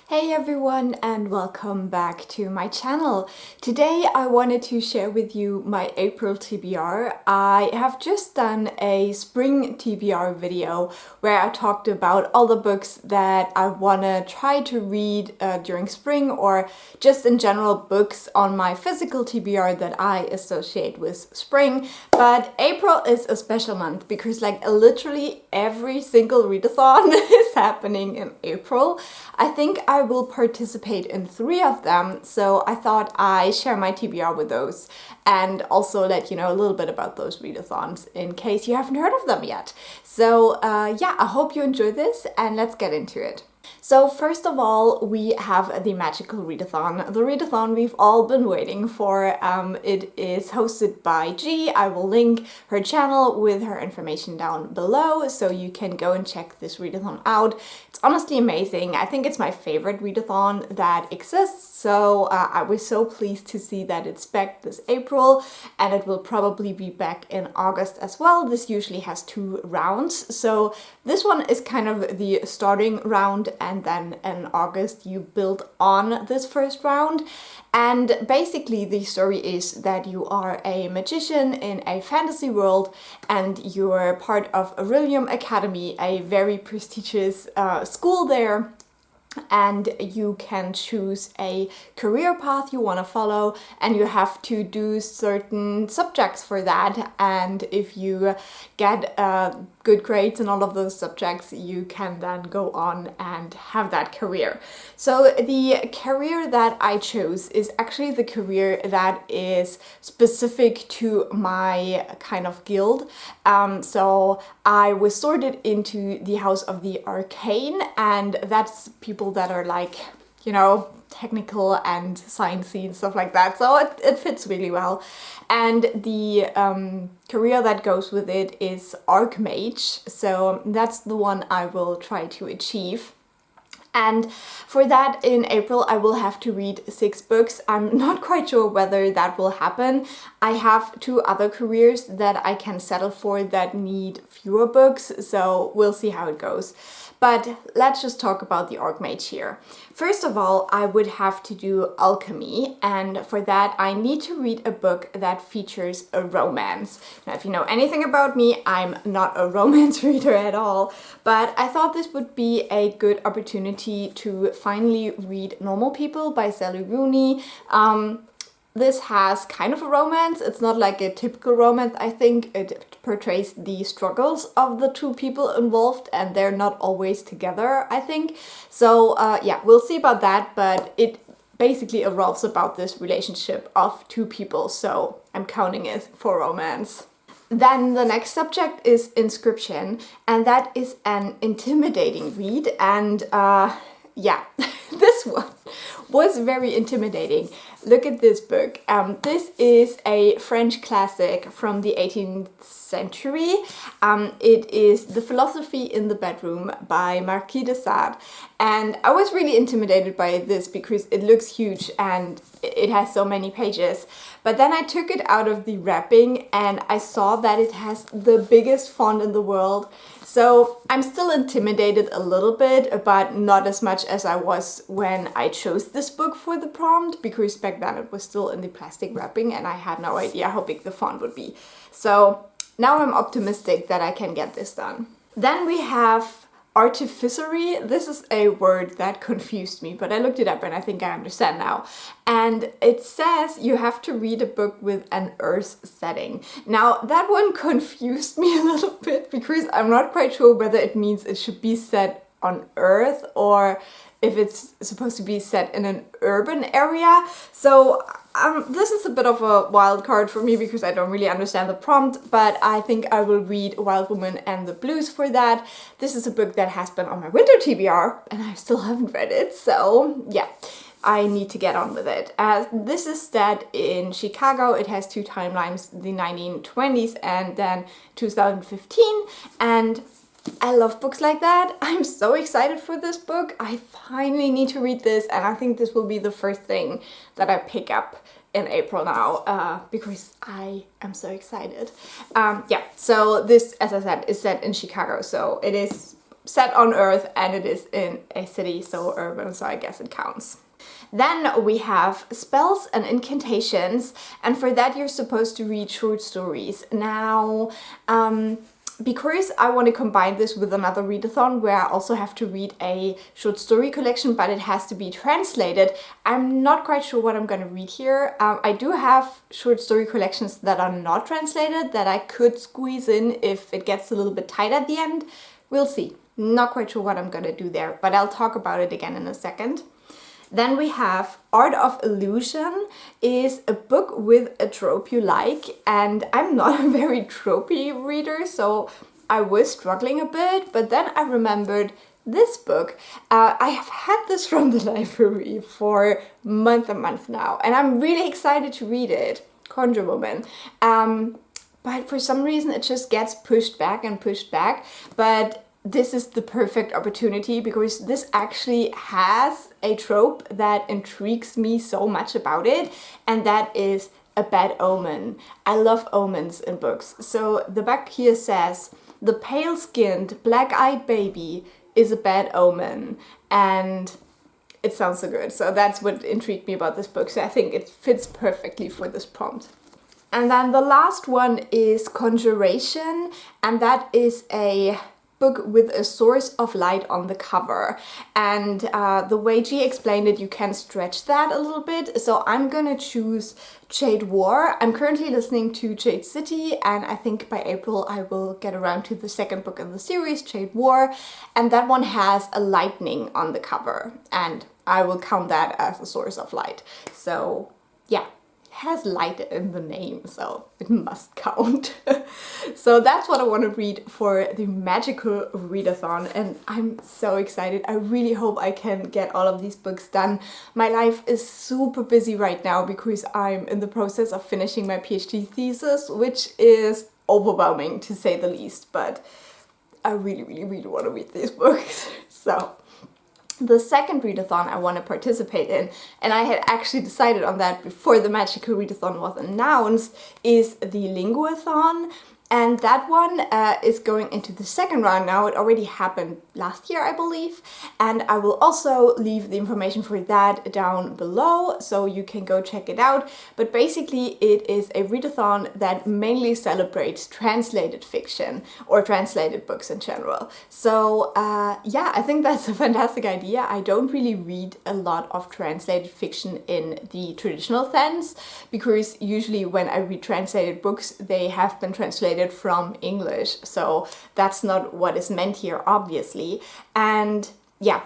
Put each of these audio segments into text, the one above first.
Hey everyone and welcome back to my channel. Today I wanted to share with you my April TBR. I have just done a spring TBR video where I talked about all the books that I want to try to read during spring, or just in general books on my physical TBR that I associate with spring. But April is a special month because literally every single readathon is happening in April. I think I will participate in 3 of them, so I thought I share my TBR with those and also let you know a little bit about those readathons in case you haven't heard of them yet. So yeah, I hope you enjoy this and let's get into it. So first of all, we have the magical readathon. The readathon we've all been waiting for. It is hosted by G. I will link her channel with her information down below so you can go and check this readathon out. It's honestly amazing. I think it's my favorite readathon that exists, so I was so pleased to see that it's back this April, and it will probably be back in August as well. This usually has 2 rounds, so this one is kind of the starting round, and then in August you build on this first round. And basically the story is that you are a magician in a fantasy world and you're part of Aurelium Academy, a very prestigious school there. And you can choose a career path you want to follow, and you have to do certain subjects for that. And if you get good grades in all of those subjects, you can then go on and have that career. So the career that I chose is actually the career that is specific to my kind of guild. So I was sorted into the House of the Arcane, and that's people that are technical and sciencey and stuff like that. So it fits really well. And the career that goes with it is Archmage. So that's the one I will try to achieve. And for that, in April, I will have to read 6 books. I'm not quite sure whether that will happen. I have 2 other careers that I can settle for that need fewer books, so we'll see how it goes. But let's just talk about the Archmage here. First of all, I would have to do alchemy, and for that I need to read a book that features a romance. Now, if you know anything about me, I'm not a romance reader at all, but I thought this would be a good opportunity to finally read Normal People by Sally Rooney. This has kind of a romance. It's not like a typical romance. I think it portrays the struggles of the 2 people involved, and they're not always together, I think. So yeah, we'll see about that, but it basically revolves about this relationship of 2 people, so I'm counting it for romance. Then the next subject is Inscription, and that is an intimidating read, and yeah, this one was very intimidating. Look at this book. This is a French classic from the 18th century. It is The Philosophy in the Bedroom by Marquis de Sade. And I was really intimidated by this because it looks huge and it has so many pages. But then I took it out of the wrapping and I saw that it has the biggest font in the world. So I'm still intimidated a little bit, but not as much as I was when I chose this book for the prompt, because back then it was still in the plastic wrapping and I had no idea how big the font would be. So now I'm optimistic that I can get this done. Then we have artificery. This is a word that confused me, but I looked it up and I think I understand now. And it says you have to read a book with an earth setting. Now that one confused me a little bit because I'm not quite sure whether it means it should be set on Earth or if it's supposed to be set in an urban area. So this is a bit of a wild card for me because I don't really understand the prompt, but I think I will read Wild Woman and the Blues for that. This is a book that has been on my winter TBR and I still haven't read it, so yeah, I need to get on with it. This is set in Chicago. It has 2 timelines, the 1920s and then 2015, and I love books like that. I'm so excited for this book. I finally need to read this, and I think this will be the first thing that I pick up in April now because I am so excited. Yeah, so this, as I said, is set in Chicago, so it is set on Earth and it is in a city, so urban, so I guess it counts. Then we have spells and incantations, and for that you're supposed to read short stories. Now, because I want to combine this with another readathon where I also have to read a short story collection, but it has to be translated, I'm not quite sure what I'm going to read here. I do have short story collections that are not translated that I could squeeze in if it gets a little bit tight at the end. We'll see. Not quite sure what I'm going to do there, but I'll talk about it again in a second. Then we have Art of Illusion, is a book with a trope you like, and I'm not a very tropey reader, so I was struggling a bit, but then I remembered this book. I have had this from the library for months and months now, and I'm really excited to read it, Conjure Woman. But for some reason it just gets pushed back and pushed back, but this is the perfect opportunity because this actually has a trope that intrigues me so much about it, and that is a bad omen. I love omens in books. So the back here says, the pale-skinned, black-eyed baby is a bad omen, and it sounds so good. So that's what intrigued me about this book. So I think it fits perfectly for this prompt. And then the last one is Conjuration, and that is a book with a source of light on the cover, and the way G explained it, you can stretch that a little bit, so I'm gonna choose Jade War. I'm currently listening to Jade City, and I think by April I will get around to the second book in the series, Jade War, and that one has a lightning on the cover, and I will count that as a source of light. So yeah, has light in the name, so it must count. So that's what I want to read for the magical readathon, and I'm so excited. I really hope I can get all of these books done. My life is super busy right now because I'm in the process of finishing my PhD thesis, which is overwhelming to say the least, but I really want to read these books. So the second readathon I want to participate in, and I had actually decided on that before the magical readathon was announced, is the Linguathon. And that one is going into the second round now. It already happened last year, I believe. And I will also leave the information for that down below, so you can go check it out. But basically it is a readathon that mainly celebrates translated fiction or translated books in general. So yeah, I think that's a fantastic idea. I don't really read a lot of translated fiction in the traditional sense, because usually when I read translated books, they have been translated from English, so that's not what is meant here, obviously. And yeah,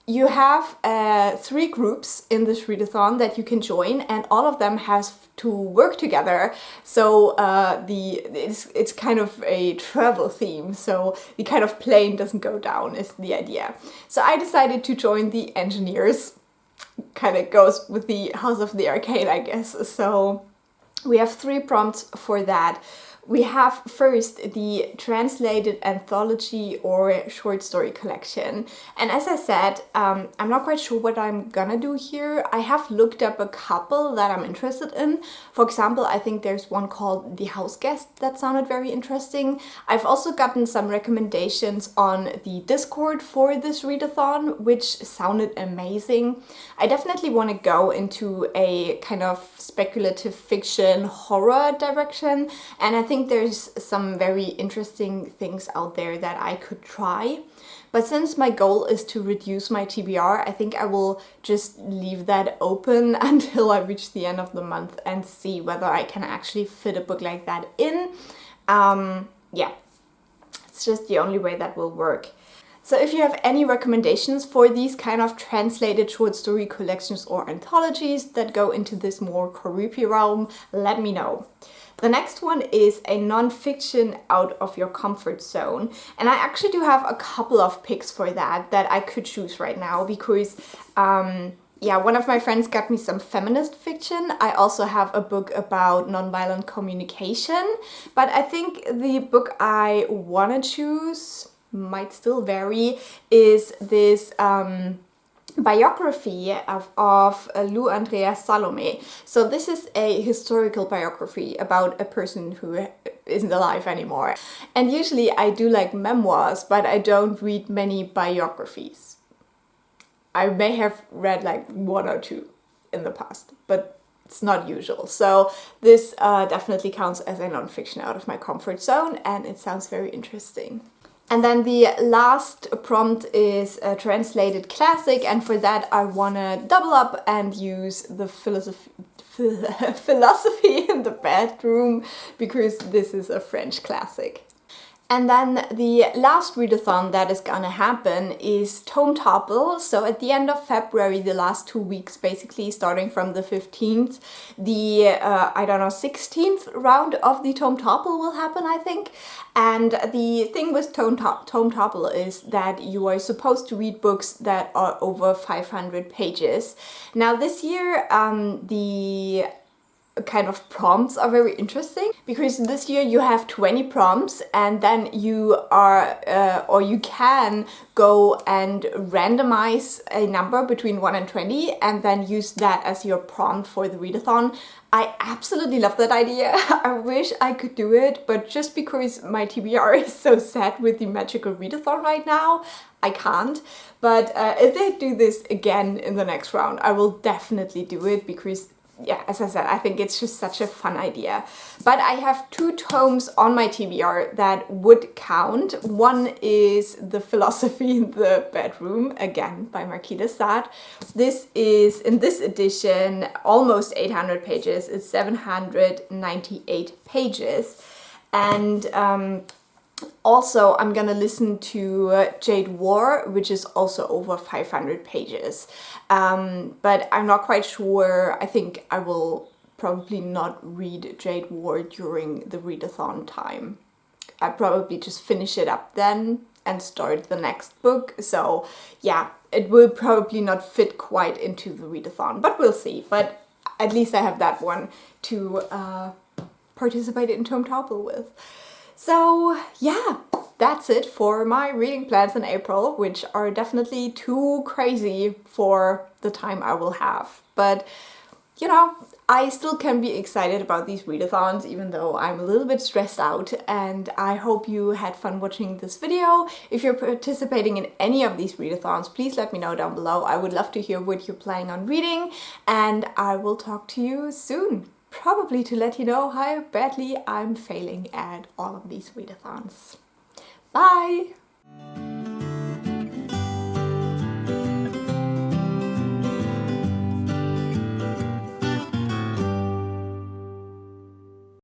you have 3 groups in this readathon that you can join, and all of them has to work together. So it's kind of a travel theme, so the kind of plane doesn't go down is the idea. So I decided to join the engineers. Kind of goes with the House of the Arcane, I guess. So we have 3 prompts for that. We have first the translated anthology or short story collection. And as I said, I'm not quite sure what I'm gonna do here. I have looked up a couple that I'm interested in. For example, I think there's one called The House Guest that sounded very interesting. I've also gotten some recommendations on the Discord for this readathon, which sounded amazing. I definitely want to go into a kind of speculative fiction horror direction, and I think there's some very interesting things out there that I could try. But since my goal is to reduce my TBR, I think I will just leave that open until I reach the end of the month and see whether I can actually fit a book like that in. Yeah, it's just the only way that will work. So if you have any recommendations for these kind of translated short story collections or anthologies that go into this more creepy realm, let me know. The next one is a non-fiction out of your comfort zone. And I actually do have a couple of picks for that I could choose right now because yeah, one of my friends got me some feminist fiction. I also have a book about nonviolent communication, but I think the book I want to choose, might still vary, is this biography of Lou Andrea Salome. So this is a historical biography about a person who isn't alive anymore. And usually I do like memoirs, but I don't read many biographies. I may have read like 1 or 2 in the past, but it's not usual. So this definitely counts as a non-fiction out of my comfort zone, and it sounds very interesting. And then the last prompt is a translated classic, and for that I want to double up and use the philosophy in the bedroom, because this is a French classic. And then the last readathon that is gonna happen is Tome Topple. So at the end of February, the last 2 weeks, basically starting from the 15th, the, 16th round of the Tome Topple will happen, I think. And the thing with Tome Topple is that you are supposed to read books that are over 500 pages. Now this year, the kind of prompts are very interesting, because this year you have 20 prompts, and then you are or you can go and randomize a number between 1 and 20 and then use that as your prompt for the readathon. I absolutely love that idea. I wish I could do it, but just because my TBR is so sad with the magical readathon right now, I can't. But if they do this again in the next round, I will definitely do it, because yeah, as I said, I think it's just such a fun idea. But I have 2 tomes on my TBR that would count. One is The Philosophy in the Bedroom, again by Marquis de Sade. This is, in this edition, almost 800 pages. It's 798 pages. And also, I'm gonna listen to Jade War, which is also over 500 pages. But I'm not quite sure. I think I will probably not read Jade War during the readathon time. I'll probably just finish it up then and start the next book. So yeah, it will probably not fit quite into the readathon, but we'll see. But at least I have that one to participate in Tome Topple with. So yeah, that's it for my reading plans in April, which are definitely too crazy for the time I will have. But you know, I still can be excited about these readathons, even though I'm a little bit stressed out, and I hope you had fun watching this video. If you're participating in any of these readathons, please let me know down below. I would love to hear what you're planning on reading, and I will talk to you soon. Probably to let you know how badly I'm failing at all of these readathons. Bye!